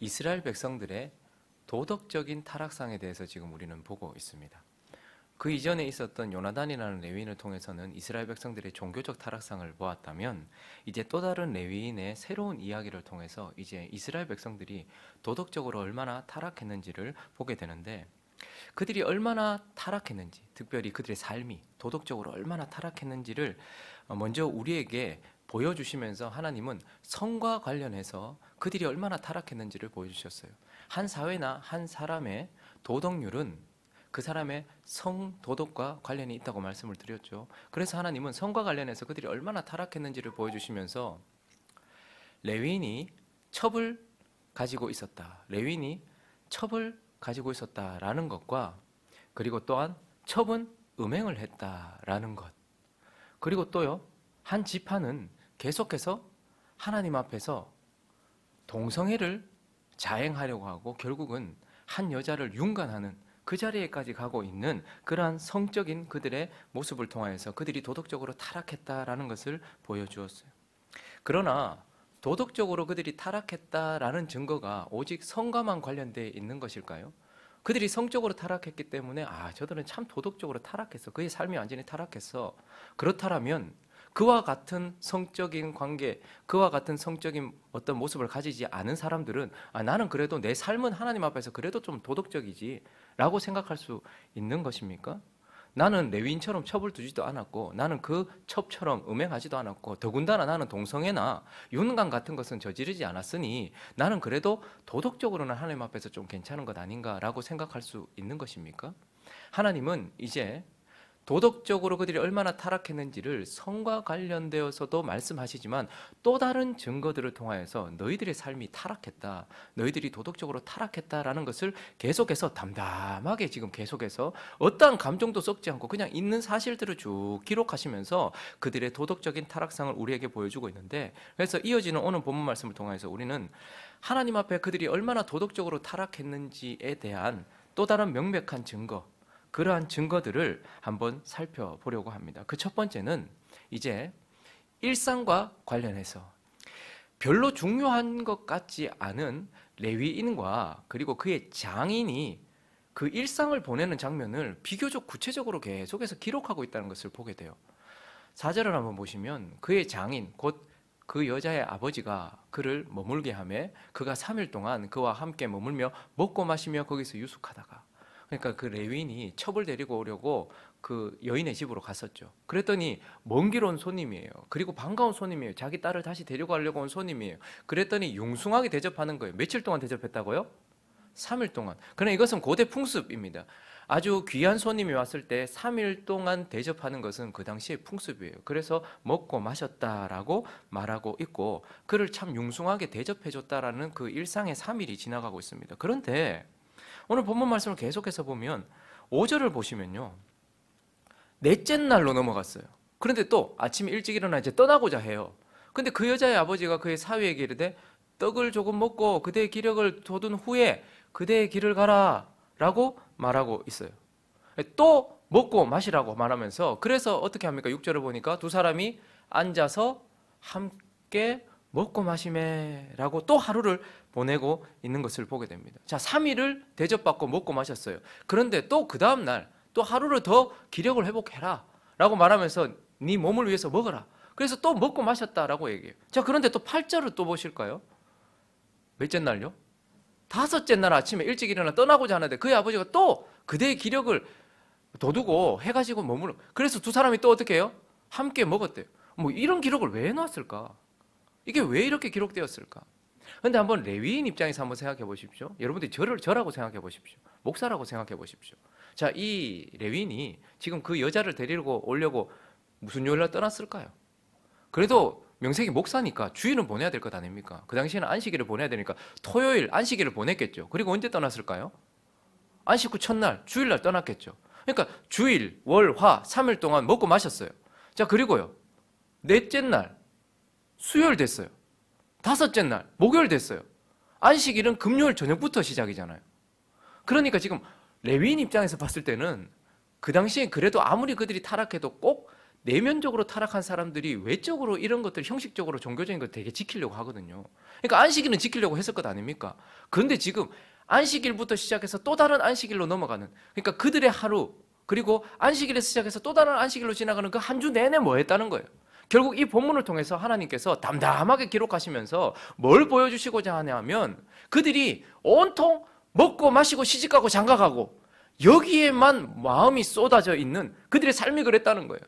이스라엘 백성들의 도덕적인 타락상에 대해서 지금 우리는 보고 있습니다. 그 이전에 있었던 요나단이라는 레위인을 통해서는 이스라엘 백성들의 종교적 타락상을 보았다면, 이제 또 다른 레위인의 새로운 이야기를 통해서 이제 이스라엘 백성들이 도덕적으로 얼마나 타락했는지를 보게 되는데, 그들이 얼마나 타락했는지, 특별히 그들의 삶이 도덕적으로 얼마나 타락했는지를 먼저 우리에게 보여주시면서 하나님은 성과 관련해서 그들이 얼마나 타락했는지를 보여주셨어요. 한 사회나 한 사람의 도덕률은 그 사람의 성도덕과 관련이 있다고 말씀을 드렸죠. 그래서 하나님은 성과 관련해서 그들이 얼마나 타락했는지를 보여주시면서 레위인이 첩을 가지고 있었다, 레위인이 첩을 가지고 있었다라는 것과, 그리고 또한 첩은 음행을 했다라는 것, 그리고 또요, 한 지파는 계속해서 하나님 앞에서 동성애를 자행하려고 하고 결국은 한 여자를 융간하는 그 자리에까지 가고 있는 그러한 성적인 그들의 모습을 통하여서 그들이 도덕적으로 타락했다라는 것을 보여주었어요. 그러나 도덕적으로 그들이 타락했다라는 증거가 오직 성과만 관련되어 있는 것일까요? 그들이 성적으로 타락했기 때문에 저들은 참 도덕적으로 타락했어, 그의 삶이 완전히 타락했어, 그렇다면 그와 같은 성적인 관계, 그와 같은 성적인 어떤 모습을 가지지 않은 사람들은 나는 그래도 내 삶은 하나님 앞에서 그래도 좀 도덕적이지 라고 생각할 수 있는 것입니까? 나는 레위인처럼 첩을 두지도 않았고, 나는 그 첩처럼 음행하지도 않았고, 더군다나 나는 동성애나 윤간 같은 것은 저지르지 않았으니 나는 그래도 도덕적으로는 하나님 앞에서 좀 괜찮은 것 아닌가라고 생각할 수 있는 것입니까? 하나님은 이제 도덕적으로 그들이 얼마나 타락했는지를 성과 관련되어서도 말씀하시지만, 또 다른 증거들을 통하여서 너희들의 삶이 타락했다, 너희들이 도덕적으로 타락했다라는 것을 계속해서 담담하게 지금 계속해서 어떠한 감정도 섞지 않고 그냥 있는 사실들을 쭉 기록하시면서 그들의 도덕적인 타락상을 우리에게 보여주고 있는데, 그래서 이어지는 오늘 본문 말씀을 통해서 우리는 하나님 앞에 그들이 얼마나 도덕적으로 타락했는지에 대한 또 다른 명백한 증거, 그러한 증거들을 한번 살펴보려고 합니다. 그 첫 번째는 이제 일상과 관련해서 별로 중요한 것 같지 않은 레위인과 그리고 그의 장인이 그 일상을 보내는 장면을 비교적 구체적으로 계속해서 기록하고 있다는 것을 보게 돼요. 4절을 한번 보시면 그의 장인, 곧 그 여자의 아버지가 그를 머물게 하며 그가 3일 동안 그와 함께 머물며 먹고 마시며 거기서 유숙하다가, 그러니까 그 레위인이 첩을 데리고 오려고 그 여인의 집으로 갔었죠. 그랬더니 먼 길 온 손님이에요. 그리고 반가운 손님이에요. 자기 딸을 다시 데려가려고 온 손님이에요. 그랬더니 융숭하게 대접하는 거예요. 며칠 동안 대접했다고요? 3일 동안. 그러나 이것은 고대 풍습입니다. 아주 귀한 손님이 왔을 때 3일 동안 대접하는 것은 그 당시의 풍습이에요. 그래서 먹고 마셨다라고 말하고 있고, 그를 참 융숭하게 대접해줬다라는 그 일상의 3일이 지나가고 있습니다. 그런데 오늘 본문 말씀을 계속해서 보면 5절을 보시면요, 넷째 날로 넘어갔어요. 그런데 또 아침에 일찍 일어나 이제 떠나고자 해요. 근데 그 여자의 아버지가 그의 사위에게 이르되 떡을 조금 먹고 그대의 기력을 돋운 후에 그대의 길을 가라 라고 말하고 있어요. 또 먹고 마시라고 말하면서, 그래서 어떻게 합니까? 6절을 보니까 두 사람이 앉아서 함께 먹고 마시매라고 또 하루를 보내고 있는 것을 보게 됩니다. 자, 3일을 대접받고 먹고 마셨어요. 그런데 또 그 다음 날 또 하루를 더 기력을 회복해라 라고 말하면서 네 몸을 위해서 먹어라. 그래서 또 먹고 마셨다라고 얘기해요. 자, 그런데 또 8절을 또 보실까요? 몇째 날요? 5째 날 아침에 일찍 일어나 떠나고자 하는데 그의 아버지가 또 그대의 기력을 돋우고 해가지고 머물러. 그래서 두 사람이 또 어떻게 해요? 함께 먹었대요. 뭐 이런 기록을 왜 해놨을까? 이게 왜 이렇게 기록되었을까? 그런데 한번 레위인 입장에서 한번 생각해 보십시오. 여러분들이 저라고 생각해 보십시오. 목사라고 생각해 보십시오. 자, 이 레위인이 지금 그 여자를 데리고 오려고 무슨 요일날 떠났을까요? 그래도 명색이 목사니까 주일은 보내야 될 것 아닙니까? 그 당시에는 안식일을 보내야 되니까 토요일 안식일을 보냈겠죠. 그리고 언제 떠났을까요? 안식 후 첫날 주일날 떠났겠죠. 그러니까 주일, 월, 화 3일 동안 먹고 마셨어요. 자, 그리고요, 넷째 날 수요일 됐어요. 5째 날 목요일 됐어요. 안식일은 금요일 저녁부터 시작이잖아요. 그러니까 지금 레위인 입장에서 봤을 때는 그 당시에 그래도 아무리 그들이 타락해도 꼭 내면적으로 타락한 사람들이 외적으로 이런 것들 형식적으로 종교적인 거 되게 지키려고 하거든요. 그러니까 안식일은 지키려고 했을 것 아닙니까? 그런데 지금 안식일부터 시작해서 또 다른 안식일로 넘어가는, 그러니까 그들의 하루, 그리고 안식일에서 시작해서 또 다른 안식일로 지나가는 그 한 주 내내 뭐 했다는 거예요. 결국 이 본문을 통해서 하나님께서 담담하게 기록하시면서 뭘 보여주시고자 하냐면 그들이 온통 먹고 마시고 시집가고 장가가고 여기에만 마음이 쏟아져 있는 그들의 삶이 그랬다는 거예요.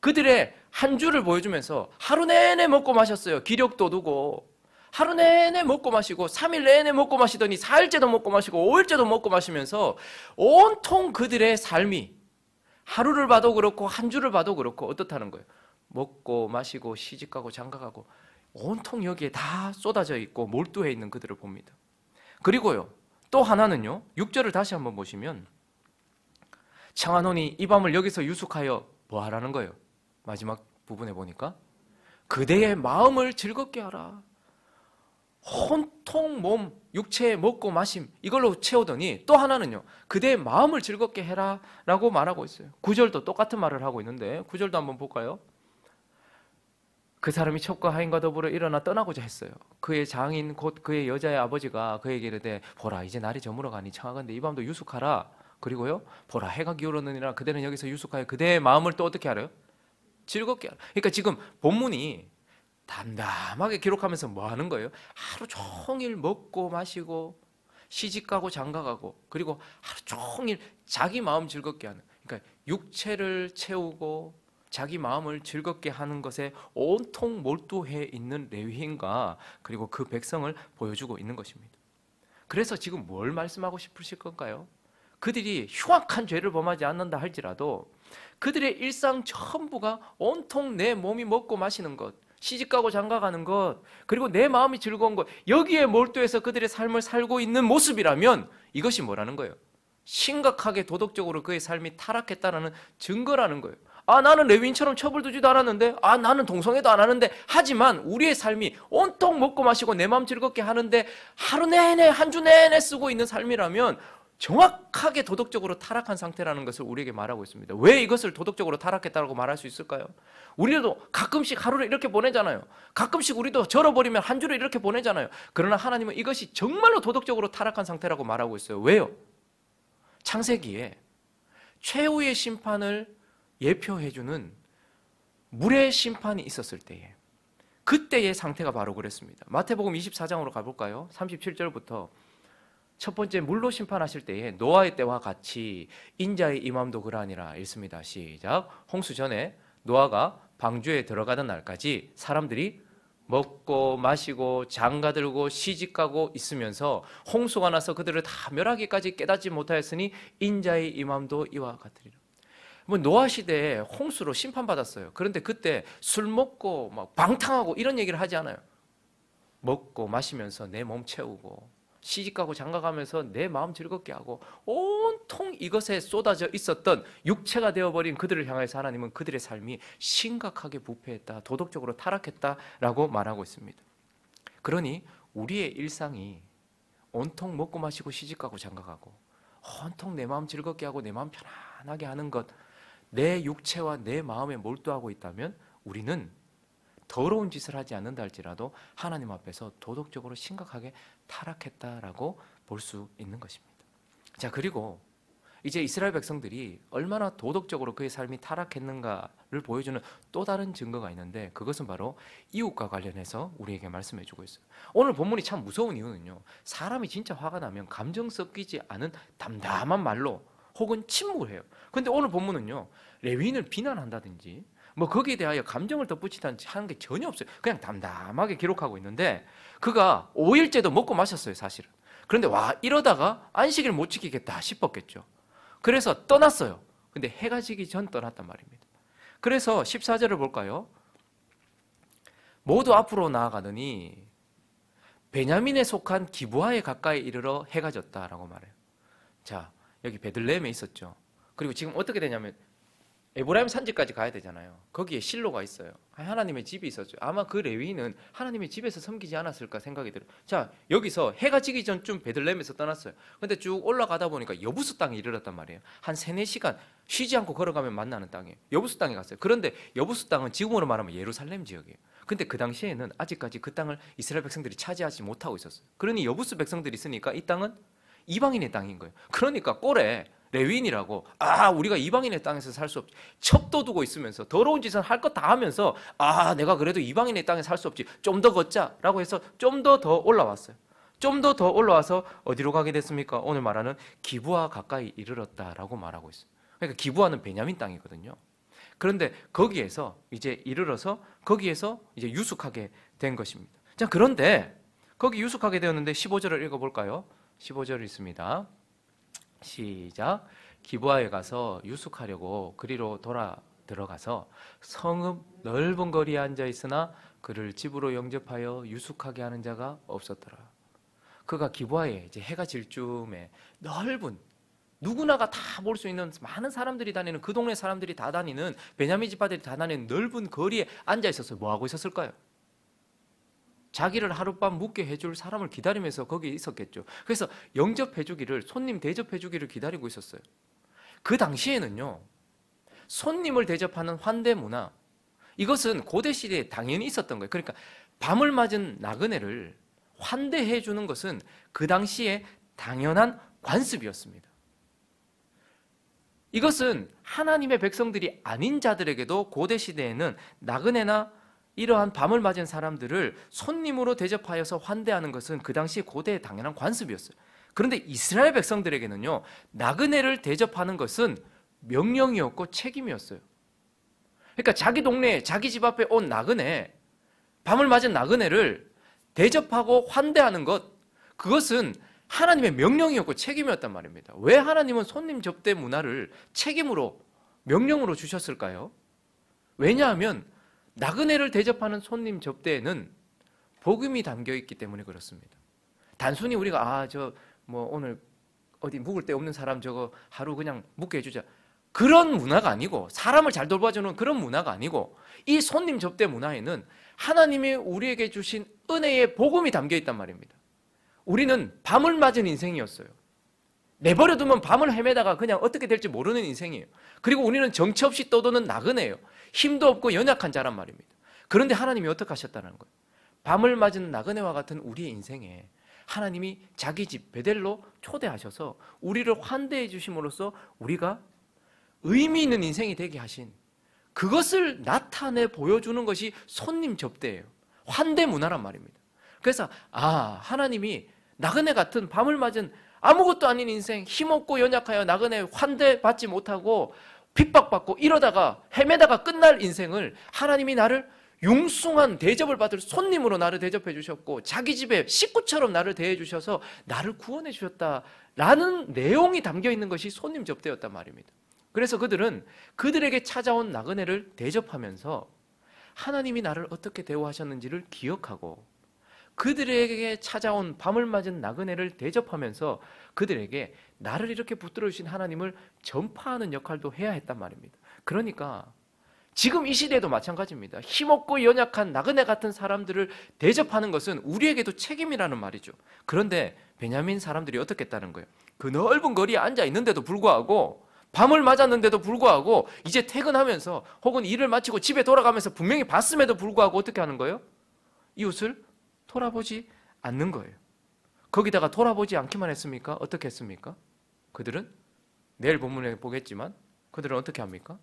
그들의 한 주를 보여주면서 하루 내내 먹고 마셨어요. 기력도 두고 하루 내내 먹고 마시고 3일 내내 먹고 마시더니 4일째도 먹고 마시고 5일째도 먹고 마시면서 온통 그들의 삶이 하루를 봐도 그렇고 한 주를 봐도 그렇고 어떻다는 거예요. 먹고 마시고 시집가고 장가가고 온통 여기에 다 쏟아져 있고 몰두해 있는 그들을 봅니다. 그리고요, 또 하나는요, 6절을 다시 한번 보시면 청하노니 이 밤을 여기서 유숙하여 뭐 하라는 거예요? 마지막 부분에 보니까 그대의 마음을 즐겁게 하라. 온통 몸, 육체 먹고 마심 이걸로 채우더니 또 하나는요, 그대의 마음을 즐겁게 해라 라고 말하고 있어요. 9절도 똑같은 말을 하고 있는데 9절도 한번 볼까요? 그 사람이 첩과 하인과 더불어 일어나 떠나고자 했어요. 그의 장인 곧 그의 여자의 아버지가 그에게 이르되 보라 이제 날이 저물어 가니 청하건대 이 밤도 유숙하라. 그리고요, 보라 해가 기울었느니라 그대는 여기서 유숙하여 그대의 마음을 또 어떻게 하래요? 즐겁게 하라. 그러니까 지금 본문이 담담하게 기록하면서 뭐 하는 거예요? 하루 종일 먹고 마시고 시집가고 장가가고 그리고 하루 종일 자기 마음 즐겁게 하는, 그러니까 육체를 채우고 자기 마음을 즐겁게 하는 것에 온통 몰두해 있는 레위인과 그리고 그 백성을 보여주고 있는 것입니다. 그래서 지금 뭘 말씀하고 싶으실 건가요? 그들이 흉악한 죄를 범하지 않는다 할지라도 그들의 일상 전부가 온통 내 몸이 먹고 마시는 것, 시집가고 장가가는 것, 그리고 내 마음이 즐거운 것, 여기에 몰두해서 그들의 삶을 살고 있는 모습이라면 이것이 뭐라는 거예요? 심각하게 도덕적으로 그의 삶이 타락했다는 증거라는 거예요. 아, 나는 레위인처럼 처벌두지도 않았는데, 아, 나는 동성애도 안 하는데, 하지만 우리의 삶이 온통 먹고 마시고 내 마음 즐겁게 하는데 하루 내내 한 주 내내 쓰고 있는 삶이라면 정확하게 도덕적으로 타락한 상태라는 것을 우리에게 말하고 있습니다. 왜 이것을 도덕적으로 타락했다고 말할 수 있을까요? 우리도 가끔씩 하루를 이렇게 보내잖아요. 가끔씩 우리도 절어버리면 한 주를 이렇게 보내잖아요. 그러나 하나님은 이것이 정말로 도덕적으로 타락한 상태라고 말하고 있어요. 왜요? 창세기에 최후의 심판을 예표해주는 물의 심판이 있었을 때에 그때의 상태가 바로 그랬습니다. 마태복음 24장으로 가볼까요? 37절부터 첫 번째 물로 심판하실 때에 노아의 때와 같이 인자의 임함도 그러하니라 읽습니다. 시작. 홍수 전에 노아가 방주에 들어가던 날까지 사람들이 먹고 마시고 장가들고 시집가고 있으면서 홍수가 나서 그들을 다 멸하기까지 깨닫지 못하였으니 인자의 임함도 이와 같으리라. 노아 시대에 홍수로 심판받았어요. 그런데 그때 술 먹고 막 방탕하고 이런 얘기를 하지 않아요. 먹고 마시면서 내 몸 채우고 시집가고 장가가면서 내 마음 즐겁게 하고 온통 이것에 쏟아져 있었던 육체가 되어버린 그들을 향해서 하나님은 그들의 삶이 심각하게 부패했다, 도덕적으로 타락했다라고 말하고 있습니다. 그러니 우리의 일상이 온통 먹고 마시고 시집가고 장가가고 온통 내 마음 즐겁게 하고 내 마음 편안하게 하는 것, 내 육체와 내 마음에 몰두하고 있다면 우리는 더러운 짓을 하지 않는다 할지라도 하나님 앞에서 도덕적으로 심각하게 타락했다라고 볼 수 있는 것입니다. 자, 그리고 이제 이스라엘 백성들이 얼마나 도덕적으로 그의 삶이 타락했는가를 보여주는 또 다른 증거가 있는데 그것은 바로 이웃과 관련해서 우리에게 말씀해 주고 있어요. 오늘 본문이 참 무서운 이유는요, 사람이 진짜 화가 나면 감정 섞이지 않은 담담한 말로 혹은 침묵을 해요. 그런데 오늘 본문은요, 레위인을 비난한다든지 뭐 거기에 대하여 감정을 덧붙이다든지 하는 게 전혀 없어요. 그냥 담담하게 기록하고 있는데 그가 5일째도 먹고 마셨어요, 사실은. 그런데 와, 이러다가 안식일 못 지키겠다 싶었겠죠. 그래서 떠났어요. 근데 해가 지기 전 떠났단 말입니다. 그래서 14절을 볼까요? 모두 앞으로 나아가더니 베냐민에 속한 기브아에 가까이 이르러 해가 졌다라고 말해요. 자, 여기 베들레헴에 있었죠. 그리고 지금 어떻게 되냐면 에브라임 산지까지 가야 되잖아요. 거기에 실로가 있어요. 하나님의 집이 있었죠. 아마 그 레위인은 하나님의 집에서 섬기지 않았을까 생각이 들어요. 자, 여기서 해가 지기 전쯤 베들레헴에서 떠났어요. 근데 쭉 올라가다 보니까 여부수 땅에 이르렀단 말이에요. 한 3-4시간 쉬지 않고 걸어가면 만나는 땅이에요. 여부수 땅에 갔어요. 그런데 여부수 땅은 지금으로 말하면 예루살렘 지역이에요. 근데 그 당시에는 아직까지 그 땅을 이스라엘 백성들이 차지하지 못하고 있었어요. 그러니 여부수 백성들이 있으니까 이 땅은 이방인의 땅인 거예요. 그러니까 꼴에 레위인이라고 우리가 이방인의 땅에서 살 수 없지, 첩도 두고 있으면서 더러운 짓은 할 것 다 하면서 내가 그래도 이방인의 땅에 살 수 없지, 좀 더 걷자라고 해서 좀 더 올라왔어요. 좀 더 올라와서 어디로 가게 됐습니까? 오늘 말하는 기브아 가까이 이르렀다라고 말하고 있어요. 그러니까 기브아는 베냐민 땅이거든요. 그런데 거기에서 이제 이르러서 거기에서 이제 유숙하게 된 것입니다. 자, 그런데 거기 유숙하게 되었는데 15절을 읽어볼까요? 15절 있습니다. 시작. 기브아에 가서 유숙하려고 그리로 들어가서 성읍 넓은 거리에 앉아 있으나 그를 집으로 영접하여 유숙하게 하는 자가 없었더라. 그가 기브아에 이제 해가 질 쯤에 넓은, 누구나가 다 볼 수 있는, 많은 사람들이 다니는, 그 동네 사람들이 다 다니는, 베냐민 지파들이 다 다니는 넓은 거리에 앉아 있었어요. 뭐 하고 있었을까요? 자기를 하룻밤 묵게 해줄 사람을 기다리면서 거기에 있었겠죠. 그래서 영접해주기를, 손님 대접해주기를 기다리고 있었어요. 그 당시에는요, 손님을 대접하는 환대 문화, 이것은 고대 시대에 당연히 있었던 거예요. 그러니까 밤을 맞은 나그네를 환대해 주는 것은 그 당시에 당연한 관습이었습니다. 이것은 하나님의 백성들이 아닌 자들에게도 고대 시대에는 나그네나 이러한 밤을 맞은 사람들을 손님으로 대접하여서 환대하는 것은 그 당시 고대의 당연한 관습이었어요. 그런데 이스라엘 백성들에게는요, 나그네를 대접하는 것은 명령이었고 책임이었어요. 그러니까 자기 동네에, 자기 집 앞에 온 나그네, 밤을 맞은 나그네를 대접하고 환대하는 것, 그것은 하나님의 명령이었고 책임이었단 말입니다. 왜 하나님은 손님 접대 문화를 책임으로, 명령으로 주셨을까요? 왜냐하면 나그네를 대접하는 손님 접대에는 복음이 담겨 있기 때문에 그렇습니다. 단순히 우리가 오늘 어디 묵을 데 없는 사람 저거 하루 그냥 묵게 해주자, 그런 문화가 아니고, 사람을 잘 돌봐주는 그런 문화가 아니고, 이 손님 접대 문화에는 하나님이 우리에게 주신 은혜의 복음이 담겨 있단 말입니다. 우리는 밤을 맞은 인생이었어요. 내버려두면 밤을 헤매다가 그냥 어떻게 될지 모르는 인생이에요. 그리고 우리는 정처 없이 떠도는 나그네예요. 힘도 없고 연약한 자란 말입니다. 그런데 하나님이 어떻게 하셨다는 거예요? 밤을 맞은 나그네와 같은 우리의 인생에 하나님이 자기 집 베델로 초대하셔서 우리를 환대해 주심으로써 우리가 의미 있는 인생이 되게 하신, 그것을 나타내 보여주는 것이 손님 접대예요. 환대 문화란 말입니다. 그래서 하나님이 나그네 같은 밤을 맞은 아무것도 아닌 인생, 힘없고 연약하여 나그네 환대받지 못하고 핍박받고 이러다가 헤매다가 끝날 인생을, 하나님이 나를 융숭한 대접을 받을 손님으로 나를 대접해 주셨고 자기 집에 식구처럼 나를 대해 주셔서 나를 구원해 주셨다라는 내용이 담겨 있는 것이 손님 접대였단 말입니다. 그래서 그들은 그들에게 찾아온 나그네를 대접하면서 하나님이 나를 어떻게 대우하셨는지를 기억하고, 그들에게 찾아온 밤을 맞은 나그네를 대접하면서 그들에게 나를 이렇게 붙들어 주신 하나님을 전파하는 역할도 해야 했단 말입니다. 그러니까 지금 이 시대도 마찬가지입니다. 힘없고 연약한 나그네 같은 사람들을 대접하는 것은 우리에게도 책임이라는 말이죠. 그런데 베냐민 사람들이 어떻게 했다는 거예요? 그 넓은 거리에 앉아 있는데도 불구하고, 밤을 맞았는데도 불구하고, 이제 퇴근하면서 혹은 일을 마치고 집에 돌아가면서 분명히 봤음에도 불구하고 어떻게 하는 거예요? 이웃을 돌아보지 않는 거예요. 거기다가 돌아보지 않기만 했습니까? 어떻게 했습니까? 그들은 내일 본문에 보겠지만 그들은 어떻게 합니까?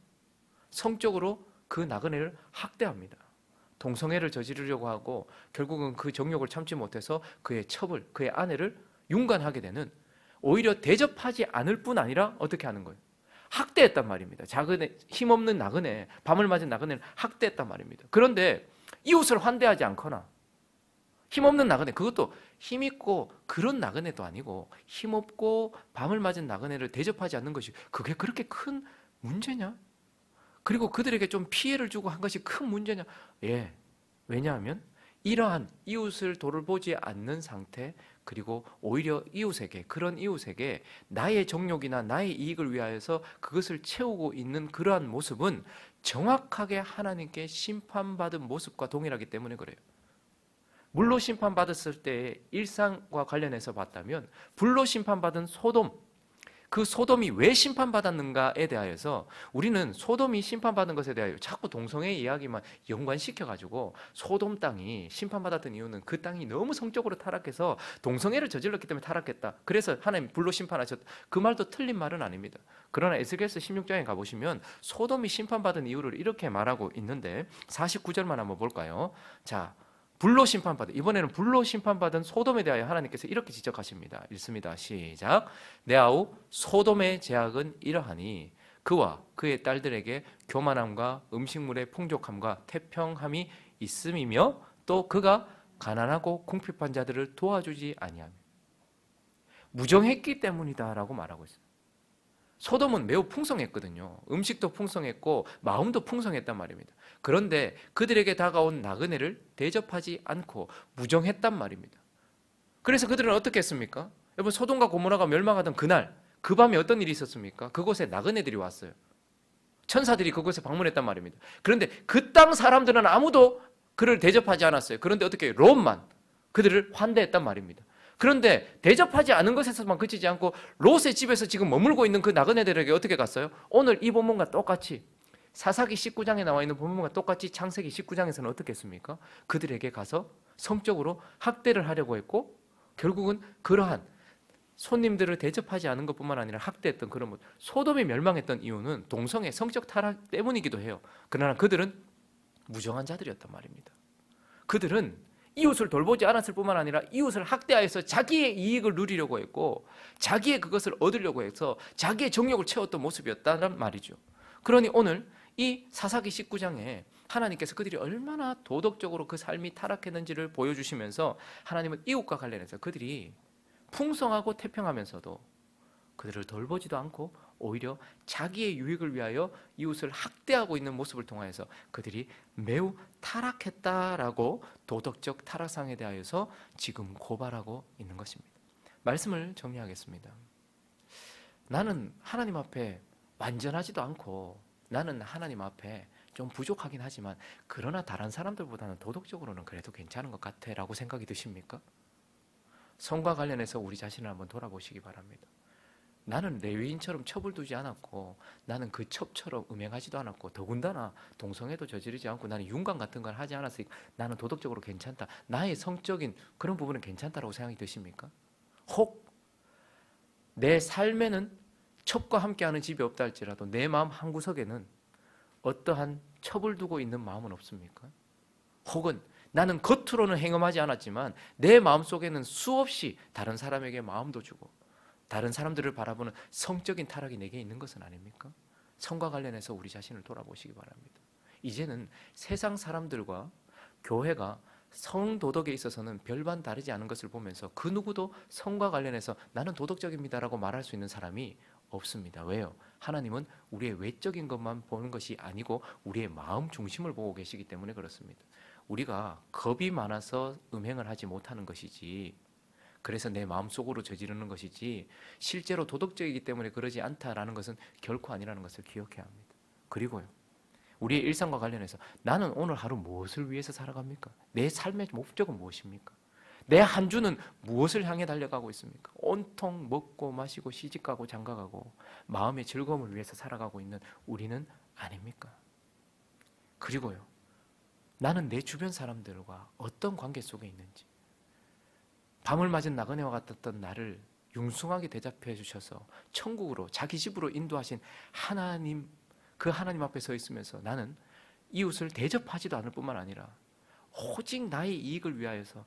성적으로 그 나그네를 학대합니다. 동성애를 저지르려고 하고 결국은 그 정욕을 참지 못해서 그의 첩을, 그의 아내를 융간하게 되는, 오히려 대접하지 않을 뿐 아니라 어떻게 하는 거예요? 학대했단 말입니다. 힘없는 나그네, 밤을 맞은 나그네를 학대했단 말입니다. 그런데 이웃을 환대하지 않거나, 힘없는 나그네, 그것도 힘있고 그런 나그네도 아니고 힘없고 밤을 맞은 나그네를 대접하지 않는 것이 그게 그렇게 큰 문제냐? 그리고 그들에게 좀 피해를 주고 한 것이 큰 문제냐? 예. 왜냐하면 이러한 이웃을 돌보지 않는 상태, 그리고 오히려 이웃에게, 그런 이웃에게 나의 정욕이나 나의 이익을 위하여서 그것을 채우고 있는 그러한 모습은 정확하게 하나님께 심판받은 모습과 동일하기 때문에 그래요. 물로 심판받았을 때의 일상과 관련해서 봤다면 불로 심판받은 소돔, 그 소돔이 왜 심판받았는가에 대하여서 우리는 소돔이 심판받은 것에 대하여 자꾸 동성애 이야기만 연관시켜가지고 소돔 땅이 심판받았던 이유는 그 땅이 너무 성적으로 타락해서 동성애를 저질렀기 때문에 타락했다. 그래서 하나님 불로 심판하셨다. 그 말도 틀린 말은 아닙니다. 그러나 에스겔서 16장에 가보시면 소돔이 심판받은 이유를 이렇게 말하고 있는데 49절만 한번 볼까요? 자, 불로 심판받은, 이번에는 불로 심판받은 소돔에 대하여 하나님께서 이렇게 지적하십니다. 읽습니다. 시작. 내 아우 소돔의 죄악은 이러하니 그와 그의 딸들에게 교만함과 음식물의 풍족함과 태평함이 있음이며 또 그가 가난하고 궁핍한 자들을 도와주지 아니하며 무정했기 때문이다라고 말하고 있습니다. 소돔은 매우 풍성했거든요. 음식도 풍성했고 마음도 풍성했단 말입니다. 그런데 그들에게 다가온 나그네를 대접하지 않고 무정했단 말입니다. 그래서 그들은 어떻게 했습니까? 여러분, 소돔과 고모라가 멸망하던 그날, 그 밤에 어떤 일이 있었습니까? 그곳에 나그네들이 왔어요. 천사들이 그곳에 방문했단 말입니다. 그런데 그 땅 사람들은 아무도 그를 대접하지 않았어요. 그런데 어떻게 해요? 롯만 그들을 환대했단 말입니다. 그런데 대접하지 않은 것에서만 그치지 않고 롯의 집에서 지금 머물고 있는 그 나그네들에게 어떻게 갔어요? 오늘 이 본문과 똑같이 사사기 19장에 나와 있는 본문과 똑같이 창세기 19장에서는 어떻게 했습니까? 그들에게 가서 성적으로 학대를 하려고 했고 결국은 그러한 손님들을 대접하지 않은 것뿐만 아니라 학대했던 그런 것, 소돔이 멸망했던 이유는 동성애 성적 타락 때문이기도 해요. 그러나 그들은 무정한 자들이었단 말입니다. 그들은 이웃을 돌보지 않았을 뿐만 아니라 이웃을 학대하여서 자기의 이익을 누리려고 했고 자기의 그것을 얻으려고 해서 자기의 정욕을 채웠던 모습이었다는 말이죠. 그러니 오늘 이 사사기 19장에 하나님께서 그들이 얼마나 도덕적으로 그 삶이 타락했는지를 보여주시면서 하나님은 이웃과 관련해서 그들이 풍성하고 태평하면서도 그들을 돌보지도 않고 오히려 자기의 유익을 위하여 이웃을 학대하고 있는 모습을 통하여서 그들이 매우 타락했다라고 도덕적 타락상에 대하여서 지금 고발하고 있는 것입니다. 말씀을 정리하겠습니다. 나는 하나님 앞에 완전하지도 않고 나는 하나님 앞에 좀 부족하긴 하지만 그러나 다른 사람들보다는 도덕적으로는 그래도 괜찮은 것 같아 라고 생각이 드십니까? 성과 관련해서 우리 자신을 한번 돌아보시기 바랍니다. 나는 레위인처럼 첩을 두지 않았고 나는 그 첩처럼 음행하지도 않았고 더군다나 동성애도 저지르지 않고 나는 윤곽 같은 걸 하지 않았으니까 나는 도덕적으로 괜찮다. 나의 성적인 그런 부분은 괜찮다라고 생각이 드십니까? 혹 내 삶에는 첩과 함께하는 집이 없다 할지라도 내 마음 한구석에는 어떠한 첩을 두고 있는 마음은 없습니까? 혹은 나는 겉으로는 행음하지 않았지만 내 마음속에는 수없이 다른 사람에게 마음도 주고 다른 사람들을 바라보는 성적인 타락이 내게 있는 것은 아닙니까? 성과 관련해서 우리 자신을 돌아보시기 바랍니다. 이제는 세상 사람들과 교회가 성도덕에 있어서는 별반 다르지 않은 것을 보면서 그 누구도 성과 관련해서 나는 도덕적입니다라고 말할 수 있는 사람이 없습니다. 왜요? 하나님은 우리의 외적인 것만 보는 것이 아니고 우리의 마음 중심을 보고 계시기 때문에 그렇습니다. 우리가 겁이 많아서 음행을 하지 못하는 것이지 그래서 내 마음속으로 저지르는 것이지 실제로 도덕적이기 때문에 그러지 않다라는 것은 결코 아니라는 것을 기억해야 합니다. 그리고요, 우리의 일상과 관련해서 나는 오늘 하루 무엇을 위해서 살아갑니까? 내 삶의 목적은 무엇입니까? 내 한 주는 무엇을 향해 달려가고 있습니까? 온통 먹고 마시고 시집가고 장가가고 마음의 즐거움을 위해서 살아가고 있는 우리는 아닙니까? 그리고요, 나는 내 주변 사람들과 어떤 관계 속에 있는지 밤을 맞은 나그네와 같았던 나를 융숭하게 대접해 주셔서 천국으로 자기 집으로 인도하신 하나님, 그 하나님 앞에 서 있으면서 나는 이웃을 대접하지도 않을 뿐만 아니라 오직 나의 이익을 위하여서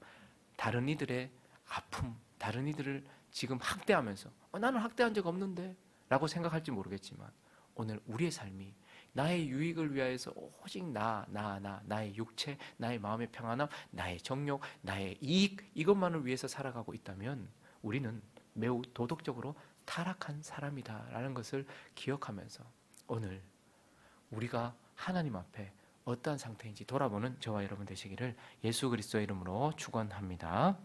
다른 이들의 아픔, 다른 이들을 지금 학대하면서 나는 학대한 적 없는데 라고 생각할지 모르겠지만 오늘 우리의 삶이 나의 유익을 위하여서 오직 나의 육체, 나의 마음의 평안함, 나의 정욕, 나의 이익 이것만을 위해서 살아가고 있다면 우리는 매우 도덕적으로 타락한 사람이다라는 것을 기억하면서 오늘 우리가 하나님 앞에 어떠한 상태인지 돌아보는 저와 여러분 되시기를 예수 그리스도의 이름으로 축원합니다.